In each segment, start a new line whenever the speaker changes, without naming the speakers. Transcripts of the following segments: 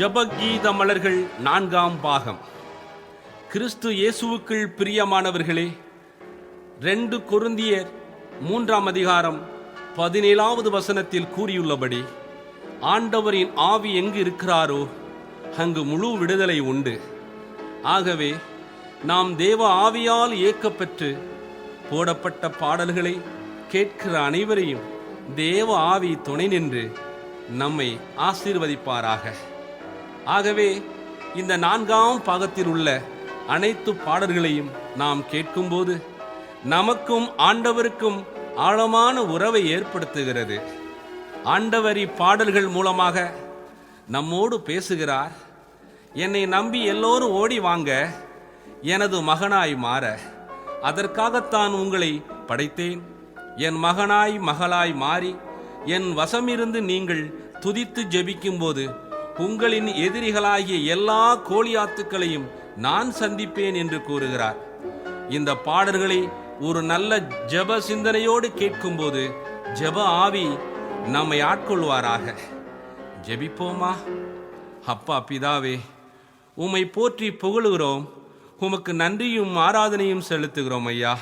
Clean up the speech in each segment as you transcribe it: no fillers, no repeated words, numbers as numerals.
ஜபகீத மலர்கள் 4ஆம் பாகம். கிறிஸ்து இயேசுவுக்குள் பிரியமானவர்களே, 2 கொரிந்தியர் 3ஆம் அதிகாரம் 17வது வசனத்தில் கூறியுள்ளபடி, ஆண்டவரின் ஆவி எங்கு இருக்கிறாரோ அங்கு முழு விடுதலை உண்டு. ஆகவே நாம் தேவ ஆவியால் இயக்கப்பெற்று போடப்பட்ட பாடல்களை கேட்கிற அனைவரையும் தேவ ஆவி துணை நின்று நம்மை ஆசீர்வதிப்பாராக. ஆகவே இந்த 4ஆம் பாகத்தில் உள்ள அனைத்து பாடல்களையும் நாம் கேட்கும்போது நமக்கும் ஆண்டவருக்கும் ஆழமான உறவை ஏற்படுத்துகிறது. ஆண்டவர் இப்பாடல்கள் மூலமாக நம்மோடு பேசுகிறார். என்னை நம்பி எல்லோரும் ஓடி வாங்க, எனது மகனாய் மாற, அதற்காகத்தான் உங்களை படைத்தேன். என் மகனாய் மகளாய் மாறி என் வசமிருந்து நீங்கள் துதித்து ஜெபிக்கும்போது உங்களின் எதிரிகளாகிய எல்லா கோலியாத்துக்களையும் நான் சந்திப்பேன் என்று கூறுகிறார். இந்த பாடல்களை ஒரு நல்ல ஜெப சிந்தனையோடு கேட்கும்போது ஜெப ஆவி நம்மை ஆட்கொள்வாராக. ஜெபிப்போமா? அப்பா பிதாவே, உம்மை போற்றி புகழுகிறோம், உமக்கு நன்றியும் ஆராதனையும் செலுத்துகிறோம் ஐயா.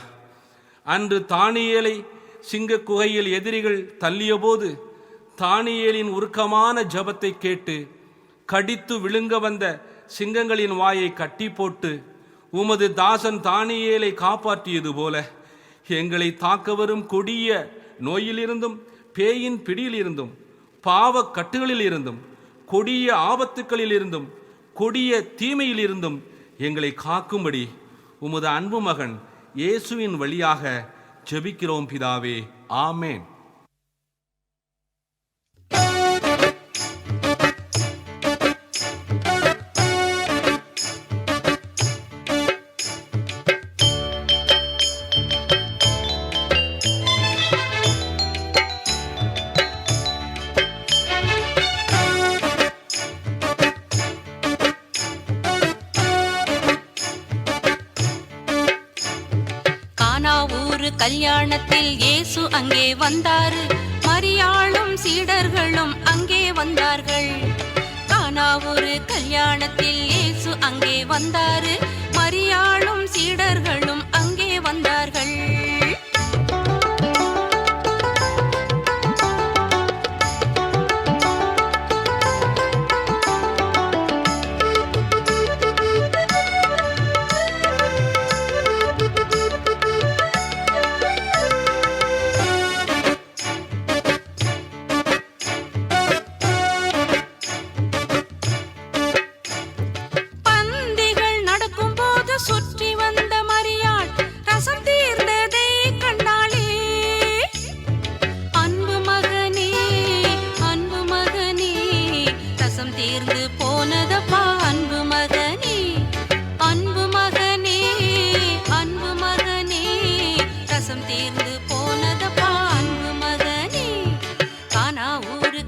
அன்று தானியேலை சிங்க குகையில் எதிரிகள் தள்ளிய போது தானியேலின் உருக்கமான ஜபத்தை கேட்டு கடித்து விழுங்க வந்த சிங்கங்களின் வாயை கட்டி போட்டு உமது தாசன் தானியேலை காப்பாற்றியது போல எங்களை தாக்க வரும் கொடிய நோயிலிருந்தும், பேயின் பிடியிலிருந்தும், பாவ கட்டுகளில் இருந்தும், கொடிய ஆபத்துக்களில் இருந்தும், கொடிய தீமையிலிருந்தும் எங்களை காக்கும்படி உமது அன்பு மகன் இயேசுவின் வழியாக ஜெபிக்கிறோம் பிதாவே. ஆமேன்.
கல்யாணத்தில் இயேசு அங்கே வந்தாரு, மரியாளும் சீடர்களும் அங்கே வந்தார்கள். கானாவூரு கல்யாணத்தில் இயேசு அங்கே வந்தாரு, மரியாளும் சீடர்களும் அங்கே வந்தார்கள்.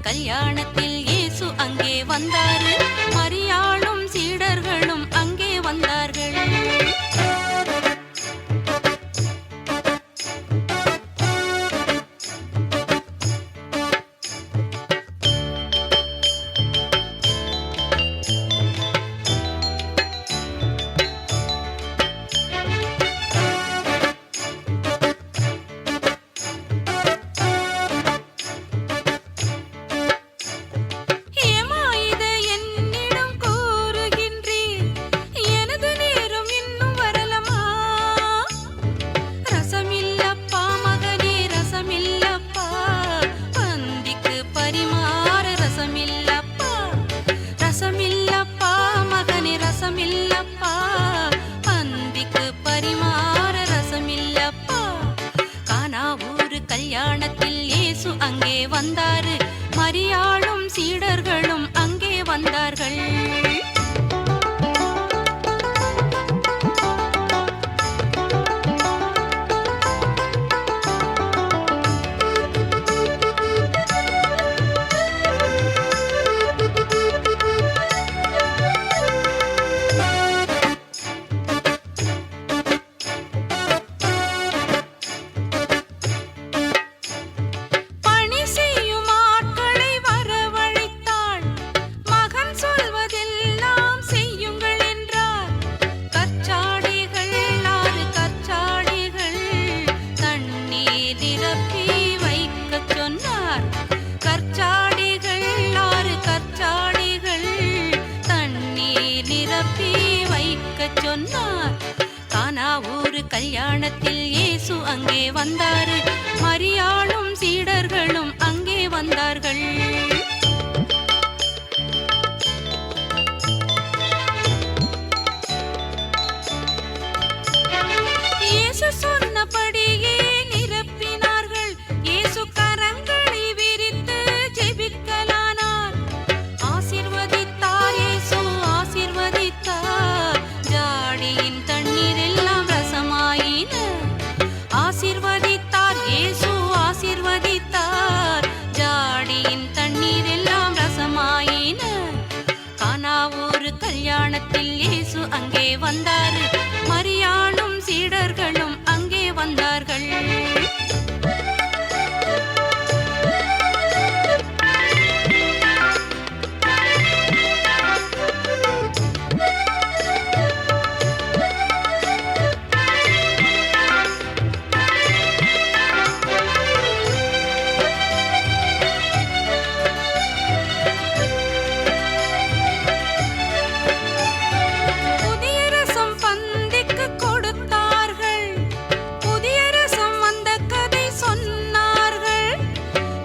கல்யாணத்தில் இயேசு அங்கே வந்தாரு, மரியாளும் சீடர்களும் அங்கே வந்தார்கள். கல்யாணத்தில் இயேசு அங்கே வந்தாரு, மரியாளும் சீடர்களும் அங்கே வந்தார்கள்.
பணி செய்யும் ஆட்களை வரவழைத்தாள், மகன் சொல்வது
கல்யாணத்தில் இயேசு அங்கே வந்தாரு. மரியாளும் சீடர்களும் அங்கே வந்தார்கள். இயேசு சொன்னபடியே நிரப்பினார்கள். இயேசு கரங்களை விரித்து ஜெபிக்கலானார். ஆசீர்வதித்தார், இயேசு ஆசீர்வதித்தார். ஜாடியின் தண்ணீர் எல்லாம் ரசமாயின. ஆசீர்வதித்தார், இயேசு ஆசீர்வதித்தார். ஜாடியின் தண்ணீர் எல்லாம் ரசமாயின. கானா ஒரு கல்யாணத்தில் இயேசு அங்கே வந்தாரு. மரியாளும் சீடர்களும் அங்கே வந்தார்கள். புதிய ரசம் பந்திக்கு கொடுத்தார்கள். புதிய ரசம் வந்த கதை சொன்னார்கள்.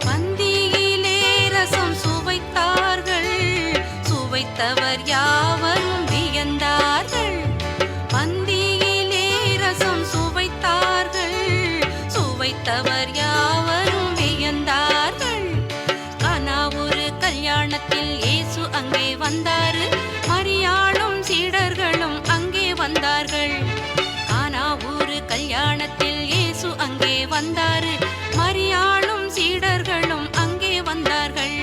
பந்தியிலே ரசம் சுவைத்தார்கள். சுவைத்தவர் யாவரும் வியந்தார்கள். பந்தியிலே ரசம் சுவைத்தார்கள். சுவைத்தவர் யாவரும் வியந்தார்கள். கானா ஒரு கல்யாணத்தில் இயேசு அங்கே வந்தாரு. மரியாளும் சீடர்களும் அங்கே வந்தார்கள். கானா ஒரு கல்யாணத்தில் இயேசு அங்கே வந்தாரு. மரியாளும் சீடர்களும் அங்கே வந்தார்கள்.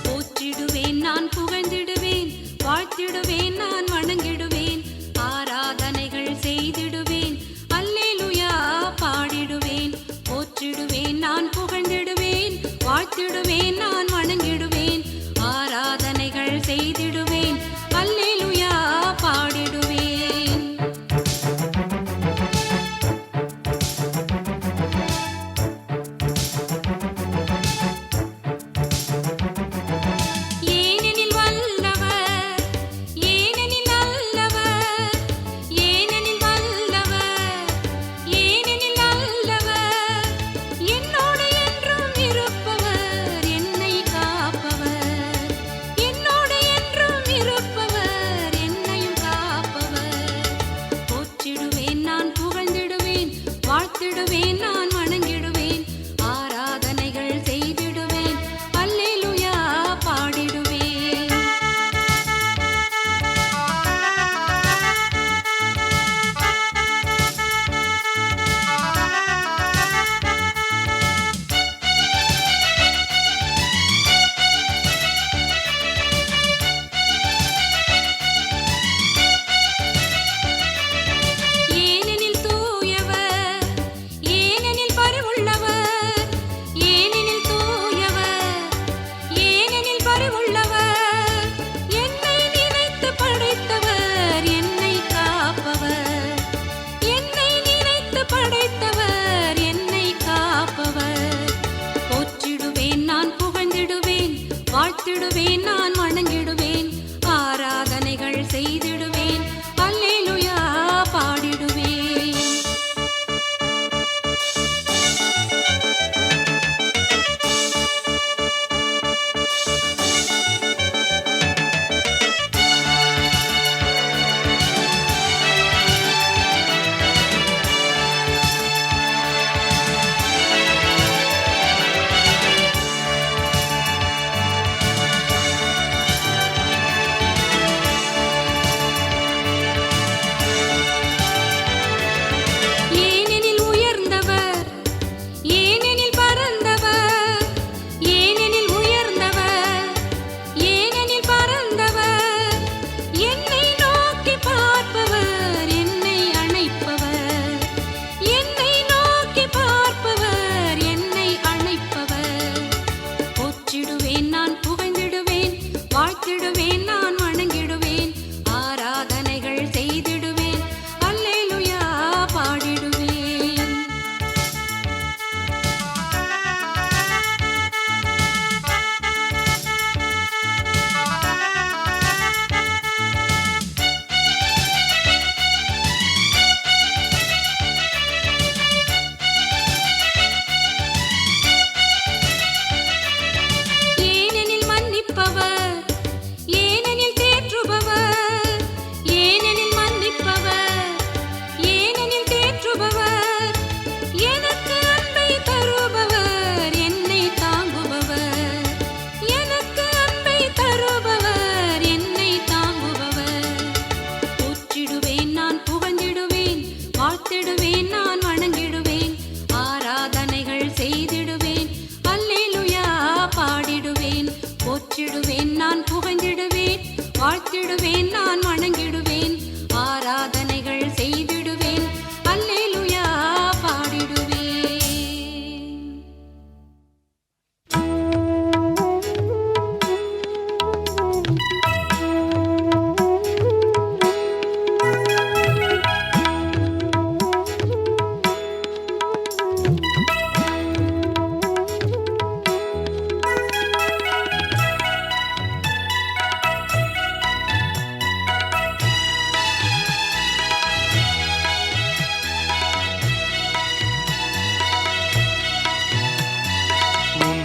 போற்றிடுவேன், நான் புகழ்ந்திடுவேன். வாழ்த்திடுவேன், நான் வணங்கிடுவேன். ஆராதனை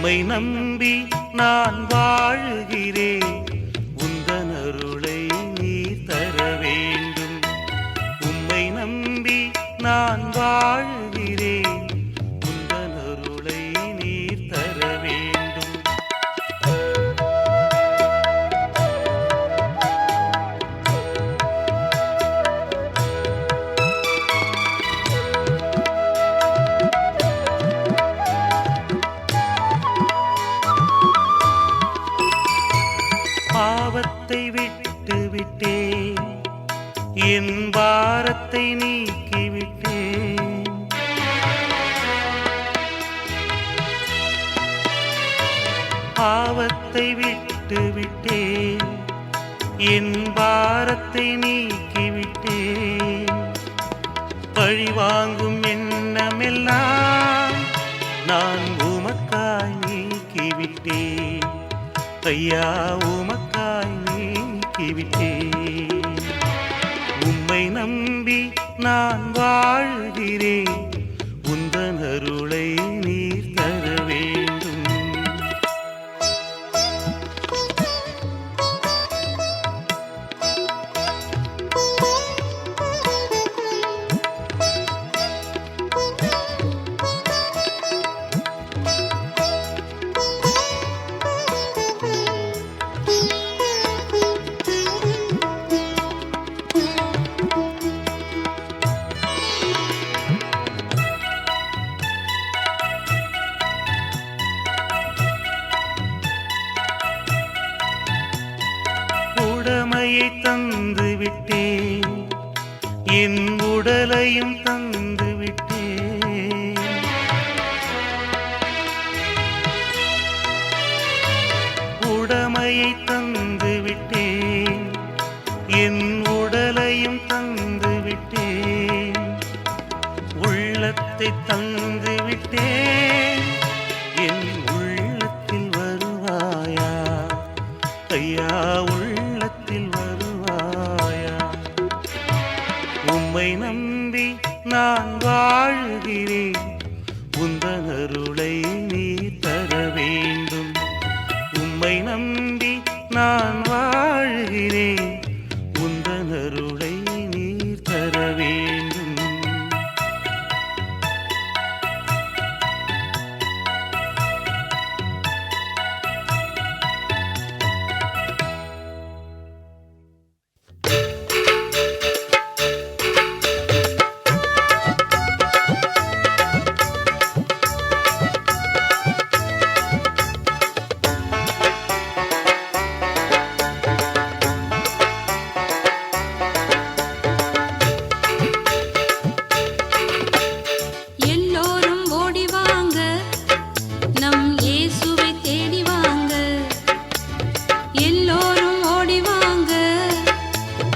உம்மை நம்பி நான் வாழுகிறேன், உந்தன் அருளை நீர் தர வேண்டும். உம்மை நம்பி நான் வாழுகிறேன், உந்தன் அருளை நீர் தர வேண்டும். பாவத்தை விட்டு விட்டேன், என் பாரத்தை நீக்கிவிட்டேன். பாவத்தை விட்டு விட்டேன், என் பாரத்தை நீக்கிவிட்டேன். பழிவாங்கும் எண்ணமெல்லாம் நான் உமக்காய் நீக்கிவிட்டேன். ஐயா உமக்காய் நீக்கிவிட்டேன். உம்மை நம்பி நான் வாழ்கிறேன், உந்தன் அருளை நீர் தர வேண்டும். உடமையை தந்து விட்டேன், என் உடலையும் தந்து விட்டேன். உடமையை தந்து விட்டேன், என் உடலையும் தந்து விட்டேன். உள்ளத்தை தந்து விட்டேன், என் உள்ளத்தில் வருவாயா ஐயா, உள்ளத்தில் வருவாயா. உம்மை நம்பி நான் வாழுகிறேன், உந்தன் அருளை நீர் தர வேண்டும். உம்மை நம்பி நான் வாழுகிறேன், உந்தன் அருளை நீர் தர வேண்டும்.
எல்லோரும் ஓடி வாங்க, நம் இயேசுவை தேடி வாங்க. எல்லோரும் ஓடி வாங்க,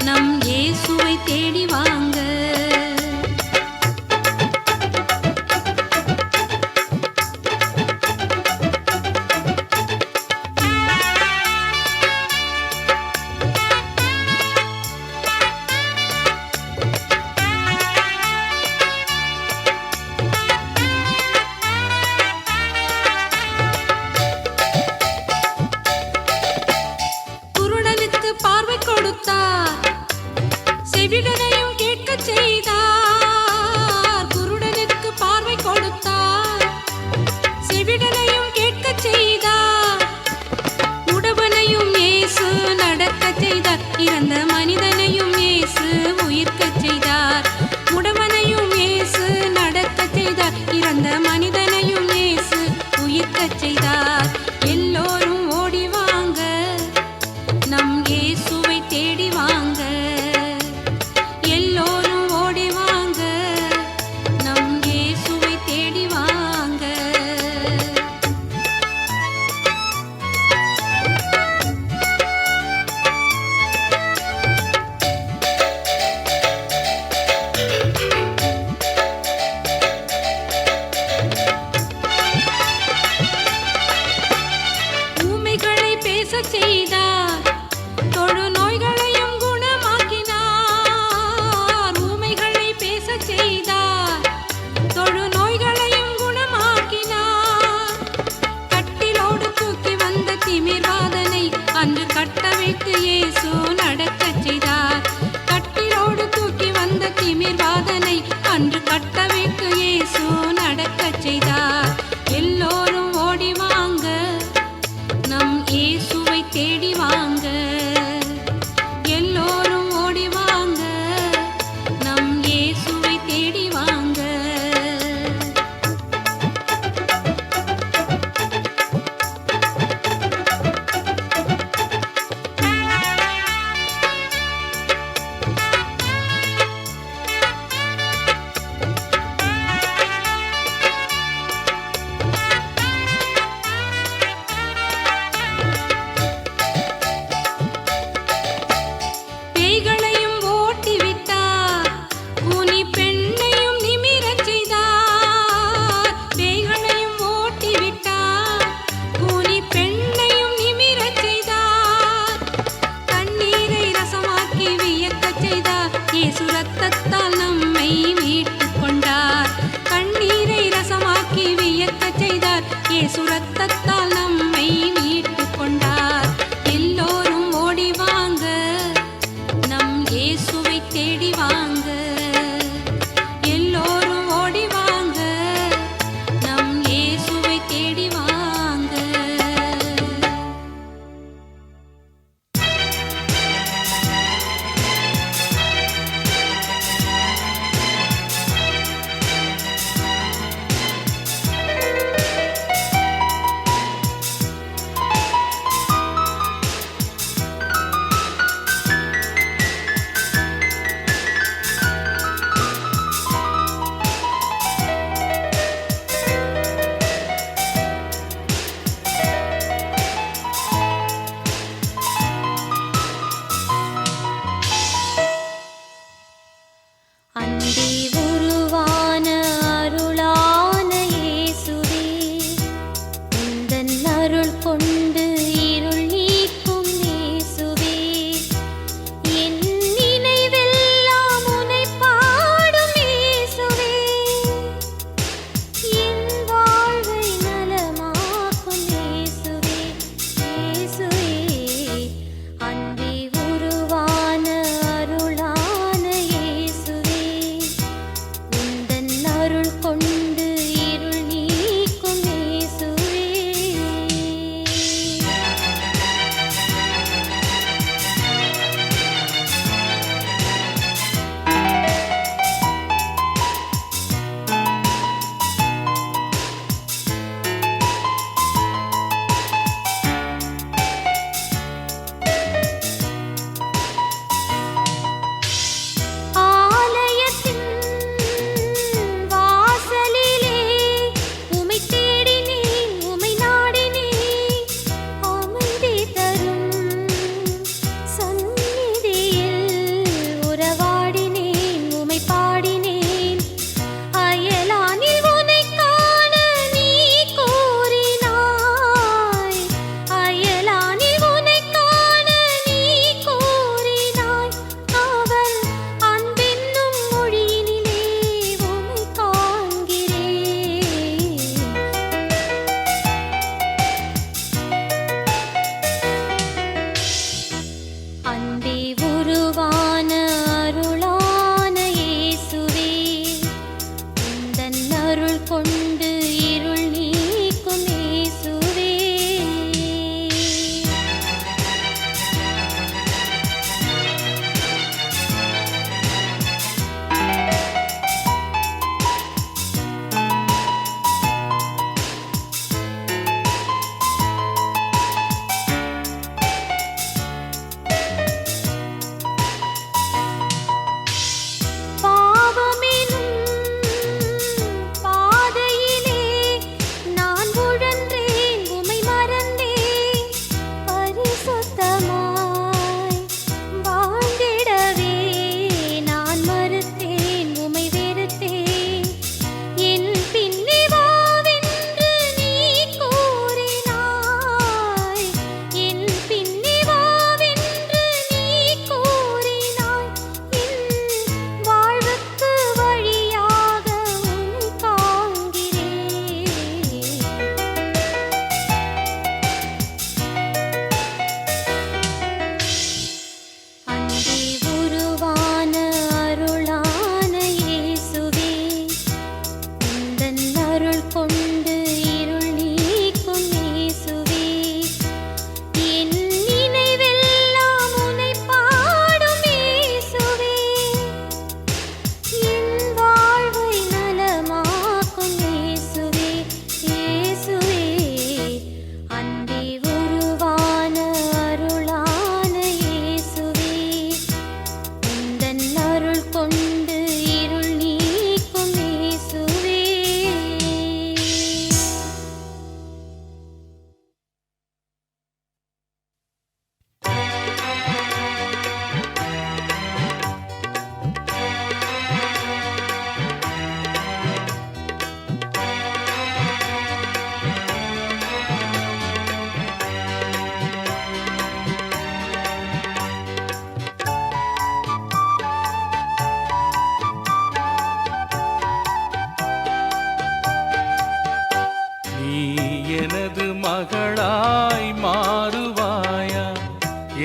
நம் இயேசுவை தேடி வாங்க. குருடனுக்கு பார்வை கொடுத்தார், செவிடனையும் கேட்கச் செய்தார். குருடனுக்கு பார்வை கொடுத்தார், செவிடனையும் கேட்கச் செய்தார். உடவனையும் இயேசு நடக்கச் செய்தார், இறந்த மனிதனையும் இயேசு உயிர்க்கச் செய்தார். உடவனையும் இயேசு நடக்கச் செய்தார், இறந்த மனிதனையும் இயேசு உயிர்க்கச் செய்தார். எல்லோரும் ஓடி வாங்க, நம் இயேசுவை தேடி வாங்க. எல்லோரும் ஓடி வாங்க, நம் இயேசுவை தேடி வாங்க. ரத்தத்தால் நம்மை மீட்டுக் கொண்டார். கண்ணீரை ரசமாக்கி வியக்கச் செய்தார். இயேசு ரத்தத்தால் நம்மை மீட்டுக் கொண்டார். எல்லோரும் ஓடி வாங்க, நம் இயேசுவை தேடி வாங்க. எல்லோரும் ஓடி வாங்க, நம் இயேசுவை தேடி வாங்க.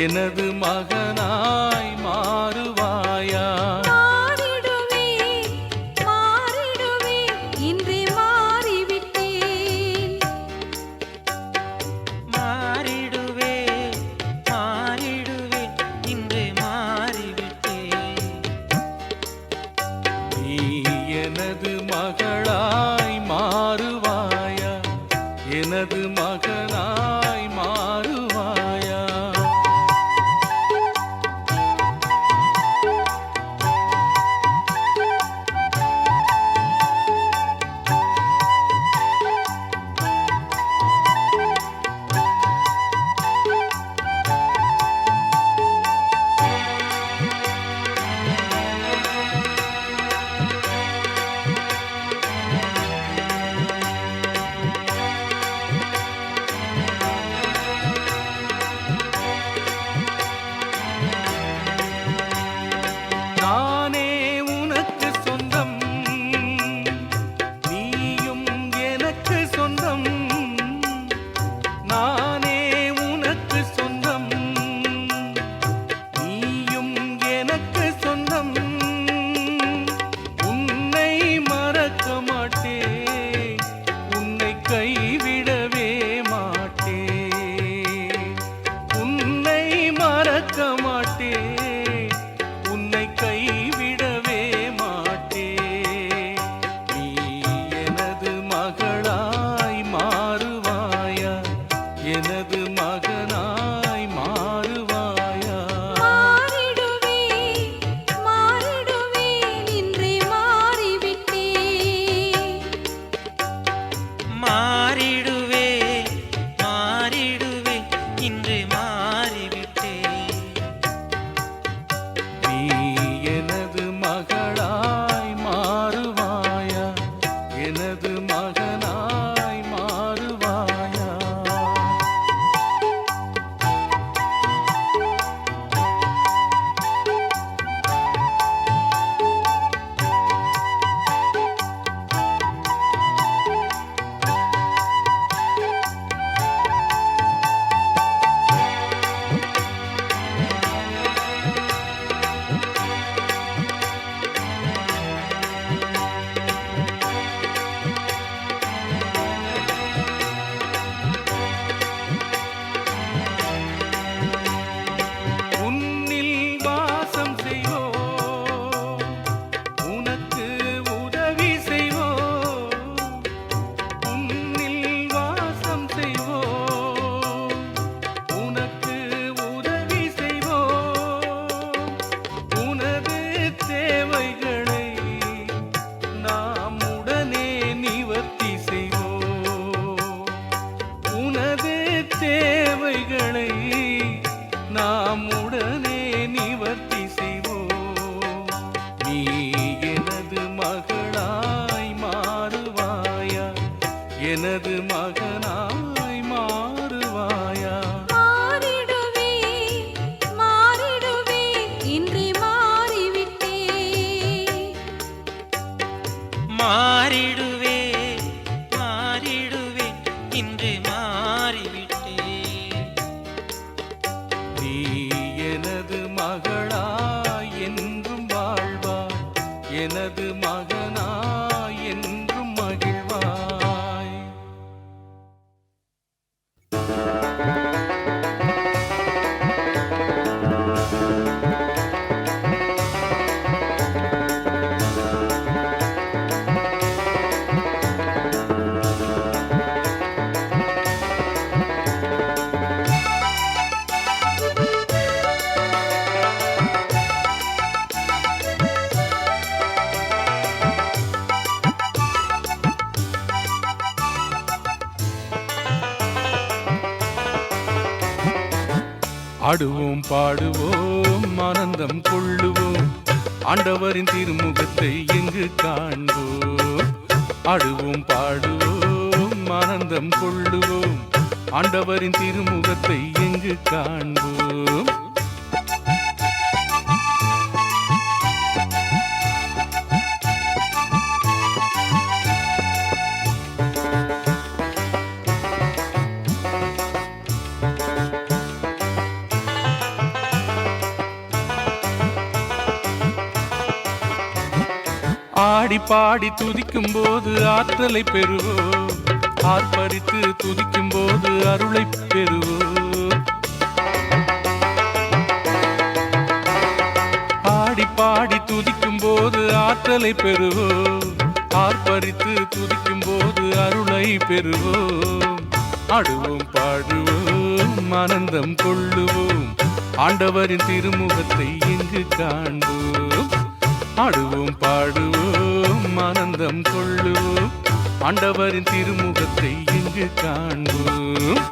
எனது மகனாய் மாறுவாயா?
மாறிடுவேன், மாறிடுவேன், இன்றே மாறிவிட்டேன்.
மாறிடுவேன், மாறிடுவேன், இன்றே மாறிவிட்டேன்.
நீ எனது மகளாய் மாறுவாயா? எனது மகனாய் மாறுவாயா? நானே உனக்கு சொந்தம், நீயும் எனக்கு சொந்தம். நானே உனக்கு சொந்தம், நீயும் எனக்கு சொந்தம். உன்னை மறக்க மாட்டேன், உன்னை கைவிடவே மாட்டேன். உன்னை மறக்க மாட்டேன், உன்னை கைவிடவே மாட்டேன். நீ எனது மகளாய் மாறுவாயா? எனது மகனாய் மாறுவாயா?
மாறிடுவேன், மாறிடுவேன், இன்றே மாறிவிட்டேன்.
மாறிடுவேன், மாறிடுவேன், இன்றே மாறிவிட்டேன்.
நீ எனது மகளாய் மாறுவாயா? எனது மகனாய் மாறுவாயா? உன்னில் வாசம் செய்வோம், உனக்கு உதவி செய்வோம். உன்னில் வாசம் செய்வோம், உனக்கு உதவி செய்வோம். உனது தேவைகளை நாம் உடனே நிவர்த்தி செய்வோம். உனது தேவைகளை நாம் உடனே நிவர்த்தி செய்வோம். நீ எனது மகளாய் மாறுவாயா? எனது மகனாய் மாறுவாயா?
மாறிடுவேன், மாறிடுவேன், இன்றே மாறிவிட்டேன்.
மாறிடுவேன், மாறிடுவேன், இன்றே மாறிவிட்டேன்.
நீ எனது மகளாய் என்றும் வாழ்வாய், எனது மகனாய் என்றும் மகிழ்வாய். ஆடுவோம் பாடுவோம் ஆனந்தம் கொள்ளுவோம், ஆண்டவரின் திருமுகத்தை எங்கு காண்போம். ஆடுவோம் பாடுவோம் ஆனந்தம் கொள்ளுவோம், ஆண்டவரின் திருமுகத்தை எங்கு காண்போம். பாடி பாடி துதிக்கும் போது ஆற்றலை பெறுவோம், ஆர்ப்பரித்து துதிக்கும் போது அருளை பெறுவோம். பாடி பாடி துதிக்கும் போது ஆற்றலை பெறுவோம், ஆர்ப்பரித்து துதிக்கும் போது அருளை பெறுவோம். ஆடுவோம் பாடுவோம் ஆனந்தம் கொள்ளுவோம், ஆண்டவரின் திருமுகத்தை எங்கு காண்போம். ஆடுவோம் பாடுவோம் ஆனந்தம் கொள்ளுவோம், ஆண்டவரின் திருமுகத்தை எங்கு காண்போம்.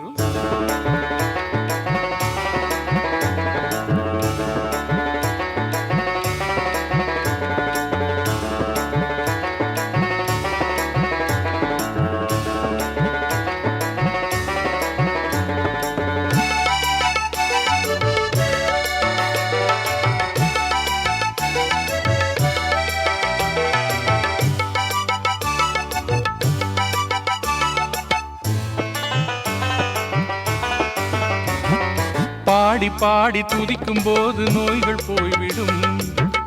பாடி பாடி துதிக்கும் போது நோய்கள் போய்விடும்,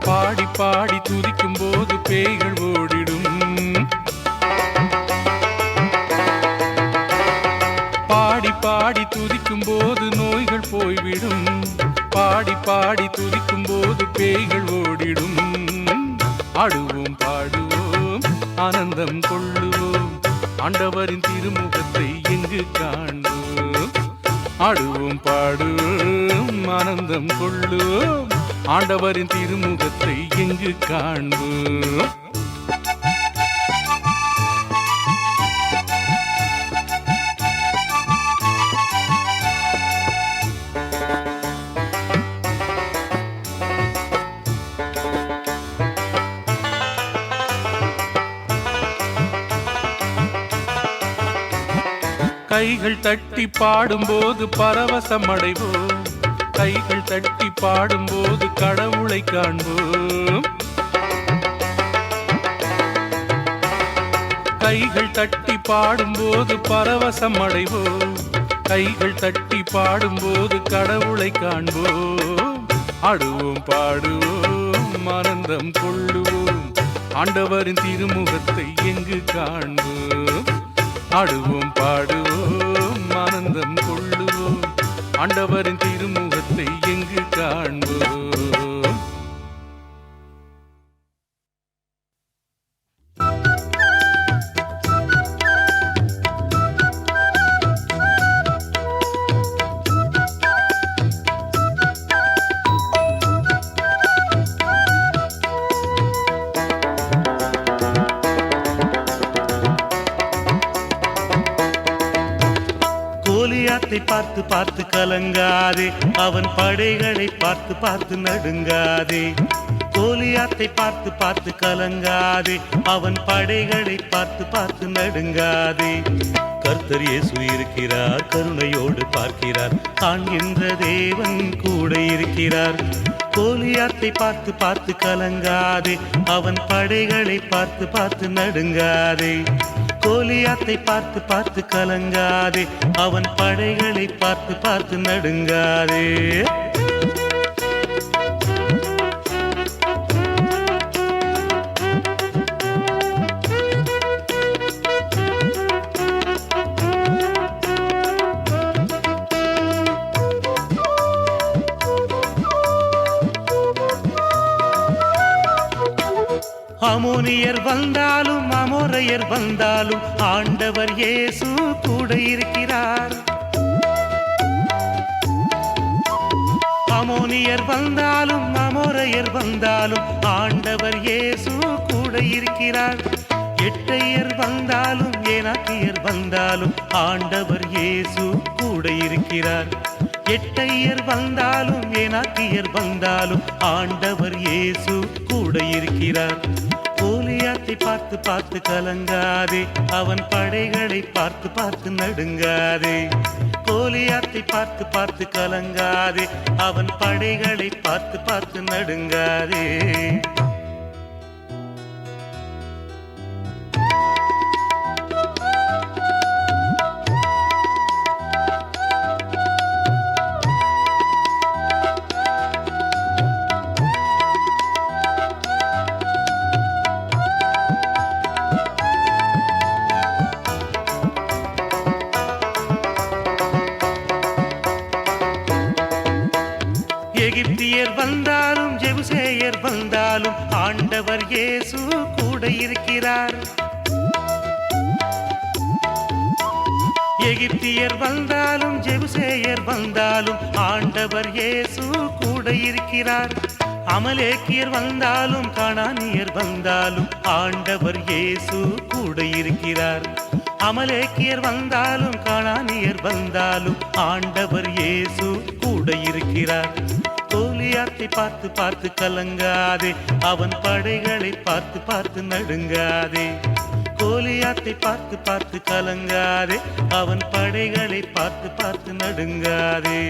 பாடி பாடி துதிக்கும் போது பேய்கள் ஓடிடும். பாடி பாடி துதிக்கும் போது நோய்கள் போய்விடும், பாடி பாடி துதிக்கும் போது பேய்கள் ஓடிடும். ஆடுவோம் பாடுவோம் ஆனந்தம் கொள்ளுவோம், ஆண்டவரின் திருமுகத்தை எங்கு காண்போம். ஆடுவோம் பாடுவோம் ஆனந்தம் கொள்ளுவோம், ஆண்டவரின் திருமுகத்தை எங்கு காண்போம். கைகள் தட்டி பாடும்போது பரவசம் அடைவோம், கைகள் தட்டி பாடும்போது கடவுளை காண்போம். கைகள் தட்டி பாடும்போது பரவசம் அடைவோம், கைகள் தட்டி பாடும்போது கடவுளை காண்போம். ஆடுவோம் பாடுவோம் ஆனந்தம் கொள்ளுவோம், ஆண்டவரின் திருமுகத்தை எங்கு காண்போம். ஆடுவோம் பாடுவோம் ஆனந்தம் கொள்ளுவோம், ஆண்டவரின் திருமுகத்தை எங்கு காண்போம்.
கோலியாத்தை பார்த்து பார்த்து கலங்காதே, அவன் படைகளை பார்த்து பார்த்து நடுங்காதே. கோலியாத்தை பார்த்து பார்த்து கலங்காதே, அவன் படைகளை பார்த்து பார்த்து நடுங்காதே. கர்த்தர் இயேசு இருக்கிறார், கருணையோடு பார்க்கிறார், காண்கின்ற தேவன் கூட இருக்கிறார். கோலியாத்தை பார்த்து பார்த்து கலங்காதே, அவன் படைகளை பார்த்து பார்த்து நடுங்காதே. கோலியாத்தை பார்த்து பார்த்து கலங்காதே, அவன் படைகளை பார்த்து பார்த்து நடுங்காதே. அமோனியர் வந்தாலும் அமோரையர் வந்தாலும் ஆண்டவர் இயேசு கூட இருக்கிறார். அமோனியர் வந்தாலும் அமோரையர் வந்தாலும் ஆண்டவர் இயேசு கூட இருக்கிறார். எட்டையர் வந்தாலும் ஏனாக்கியர் வந்தாலும் ஆண்டவர் இயேசு கூட இருக்கிறார். எட்டையர் வந்தாலும் ஏனாக்கியர் வந்தாலும் ஆண்டவர் இயேசு கூட இருக்கிறார். கோலியாத்தை பார்த்து பார்த்து கலங்காதே, அவன் படைகளை பார்த்து பார்த்து நடுங்காதே. கோலியாத்தை பார்த்து பார்த்து கலங்காதே, அவன் படைகளை பார்த்து பார்த்து நடுங்காதே. ஆண்டவர் இயேசு கூட இருக்கிறார். எகிப்தியர் வந்தாலும் ஜெபுசேயர் வந்தாலும் ஆண்டவர் இயேசு கூட இருக்கிறார். அமலேக்கியர் வந்தாலும் கானானியர் வந்தாலும் ஆண்டவர் இயேசு கூட இருக்கிறார். அமலேக்கியர் வந்தாலும் கானானியர் வந்தாலும் ஆண்டவர் இயேசு கூட இருக்கிறார். கோலியாத்தை பார்த்து பார்த்து கலங்காதே, அவன் படைகளை பார்த்து பார்த்து நடுங்காதே. கோலியாத்தை பார்த்து பார்த்து கலங்காதே, அவன் படைகளை பார்த்து பார்த்து நடுங்காதே.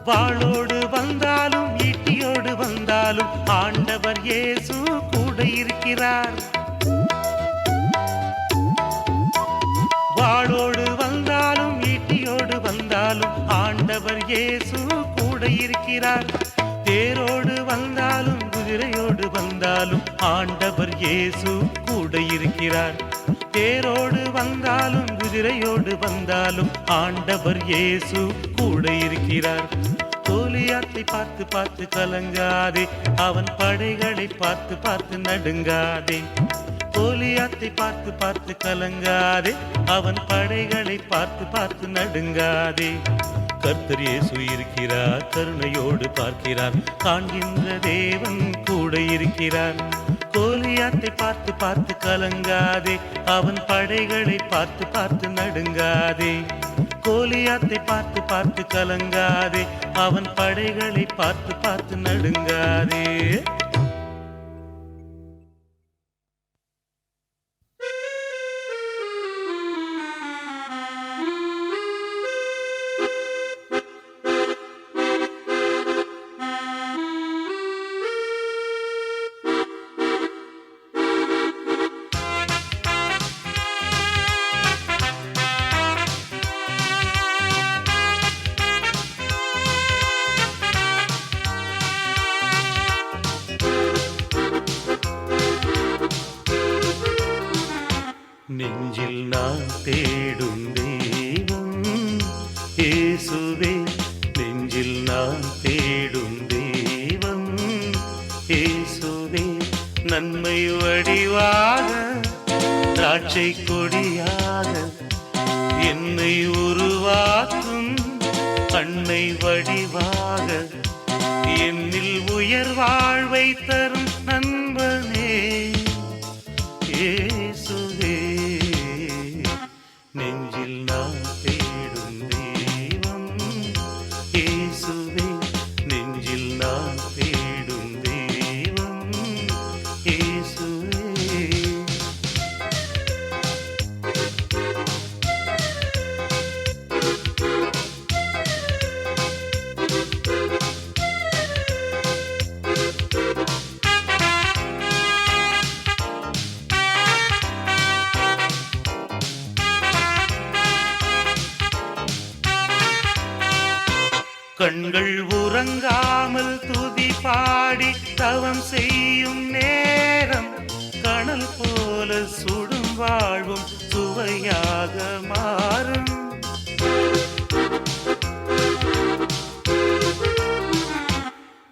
வாளோடு வந்தாலும் ஈட்டியோடு வந்தாலும் ஆண்டவர் இயேசு கூட இருக்கிறார். வாளோடு வந்தாலும் ஈட்டியோடு வந்தாலும் ஆண்டவர் இயேசு கூட இருக்கிறார். தேரோடு வந்தாலும் குதிரையோடு வந்தாலும் ஆண்டவர் இயேசு கூட இருக்கிறார். தேரோடு வந்தாலும் குதிரையோடு வந்தாலும் ஆண்டவர் இயேசு கூட இருக்கிறார். கோலியாத்தை பார்த்து பார்த்து கலங்காதே, அவன் படைகளை பார்த்து பார்த்து நடுங்காதே. கோலியாத்தை பார்த்து பார்த்து கலங்காதே, அவன் படைகளை பார்த்து பார்த்து நடுங்காதே. கர்த்தர் இயேசு இருக்கிறார், கருணையோடு பார்க்கிறார், காண்கின்ற தேவன் கூட இருக்கிறார். கோலியாத்தை பார்த்து பார்த்து கலங்காதே, அவன் படைகளை பார்த்து பார்த்து நடுங்காதே. கோலியாத்தை பார்த்து பார்த்து கலங்காதே, அவன் படைகளை பார்த்து பார்த்து நடுங்காதே. நெஞ்சில் நான் தேடும் தெய்வம் இயேசுவே, நெஞ்சில் நான் தேடும் தெய்வம் இயேசுவே. நன்மை வடிவாக திராட்சை கொடியாக என்னை உருவாக்கும் அன்னை வடிவாக என்னில் உயர் வாழ்வை தரும் நண்பனே இயேசுவே. நெஞ்சில் நான் தேடும் தெய்வம் இயேசுவே, நெஞ்சில் நான் தேடும் தெய்வம் இயேசுவே. கண்கள் உறங்காமல் துதி பாடி தவம் செய்யும் நேரம் கனல் போல சுடும் வாழ்வும் சுவையாக மாறும்.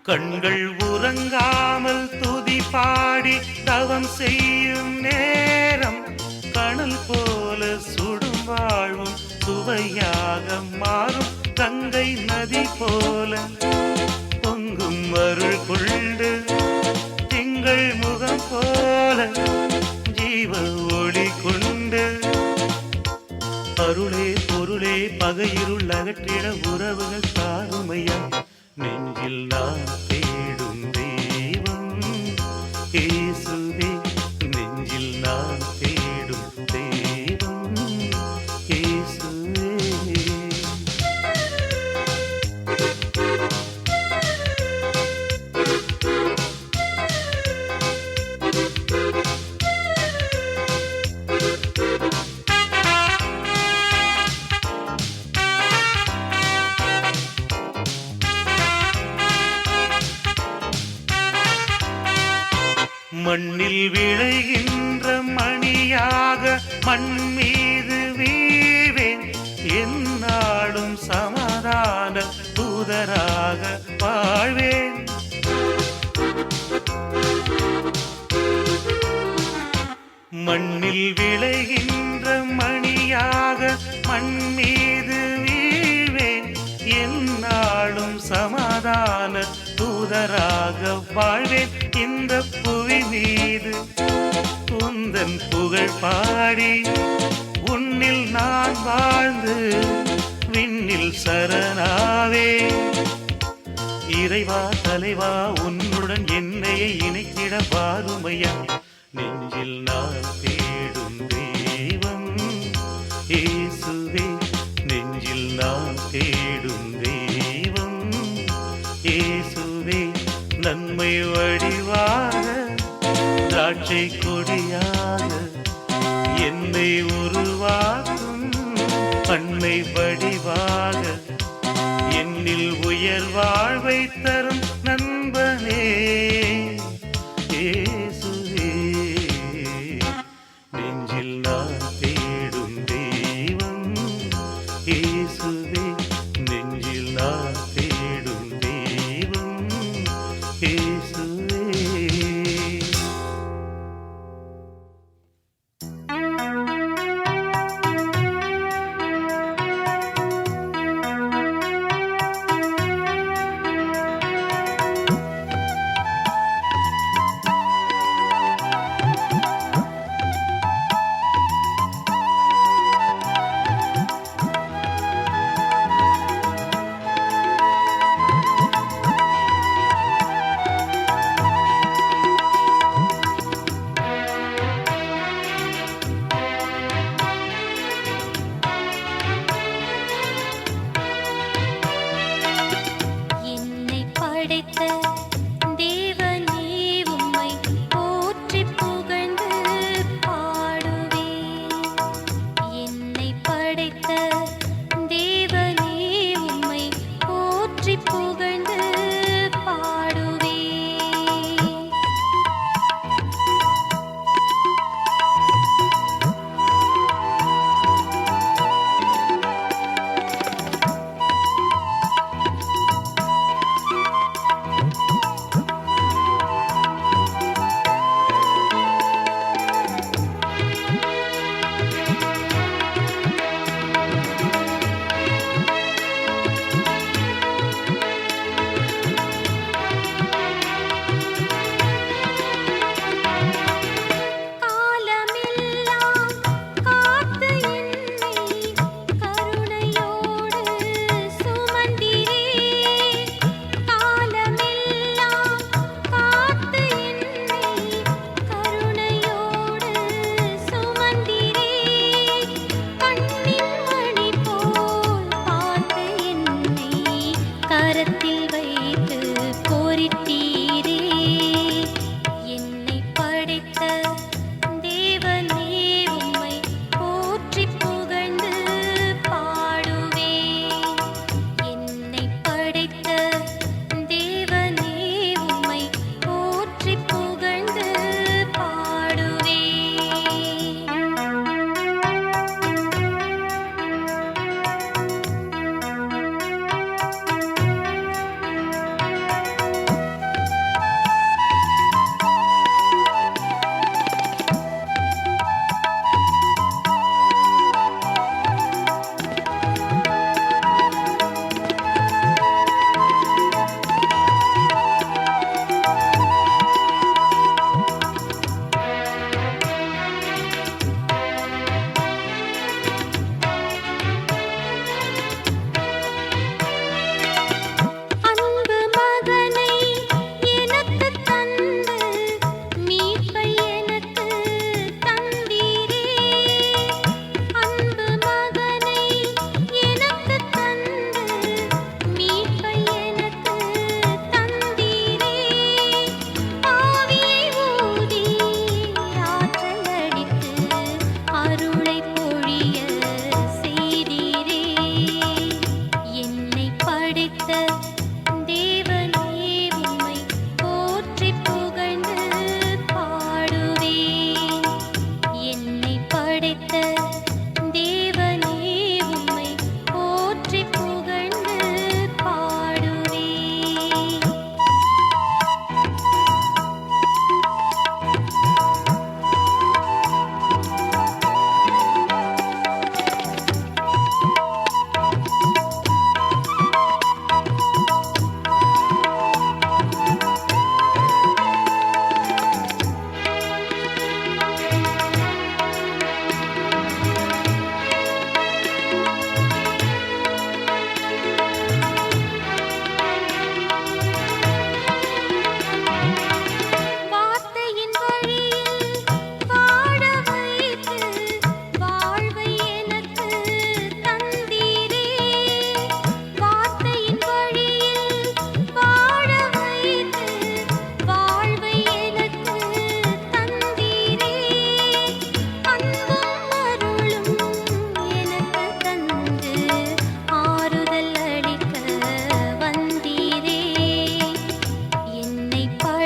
கண்கள் உறங்காமல் துதி பாடி தவம் செய்யும் நேரம் கனல் போல சுடும் வாழ்வும் சுவையாக மாறும். கங்கை நதி போல பொங்கும் அருள் கொண்டு திங்கள் முகம் போல ஜீவ ஒளி கொண்டு அருளே பொருளே பகையிருள் அகற்றிட உறவுகள் தாருமையா. நெஞ்சில் நான் தேடும் தெய்வம் இயேசுவே, நெஞ்சில் நான் தேடும் தெய்வம் இயேசுவே. மண்ணில் விளைகின்ற மணியாக மண் மீது வீவேன், என்னாலும் சமாதான தூதராக வாழ்வேன். மண்ணில் விளைகின்ற மணியாக மண் மீது வீழ்வேன், என்னாலும் சமாதான தூதராக வாழ்வேன். இந்த புவி மீது உந்தன் புகழ் பாடி உன்னில் நான் வாழ்ந்து விண்ணில் சரணாவே. இறைவா தலைவா உன்னுடன் என்னையை இணைத்திட வாருமையா, நெஞ்சில் நான் தேடும் தெய்வம் இயேசுவே, நெஞ்சில் நான் தேடும் தெய்வம் இயேசுவே. நன்மை வடிவாக திராட்சை கொடியாக என்னை உருவாக்கும் அன்னை வடிவாக என்னில் உயர் வாழ்வை தரும் நண்பனே இயேசுவே. நெஞ்சில் நான் தேடும் தெய்வம் இயேசுவே, நெஞ்சில் நான் தேடும் தெய்வம் இயேசுவே.
என்னை படைத்த தேவனே உம்மை போற்றி புகழ்ந்து பாடுவேன். என்னை படைத்த தேவனே உம்மை போற்றி புகழ்ந்து பாடுவேன். காலமெல்லாம் காத்து என்னை கருணையோடு சுமந்தீரே. காலமெல்லாம் காத்து என்னை கருணையோடு சுமந்தீரே. கண்ணின் மணி போல் பார்த்து என்னை கரத்தில் வைத்து கோரித்தீரே. என்னை படைத்த தேவனே உம்மை போற்றி புகழ்ந்து பாடுவேன். என்னை படைத்த தேவனே உம்மை போற்றி புகழ்ந்து பாடுவேன்.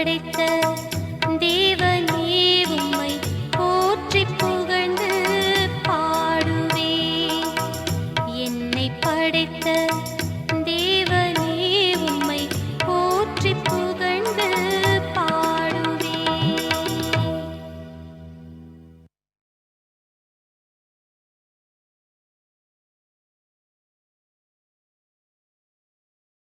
படைத்த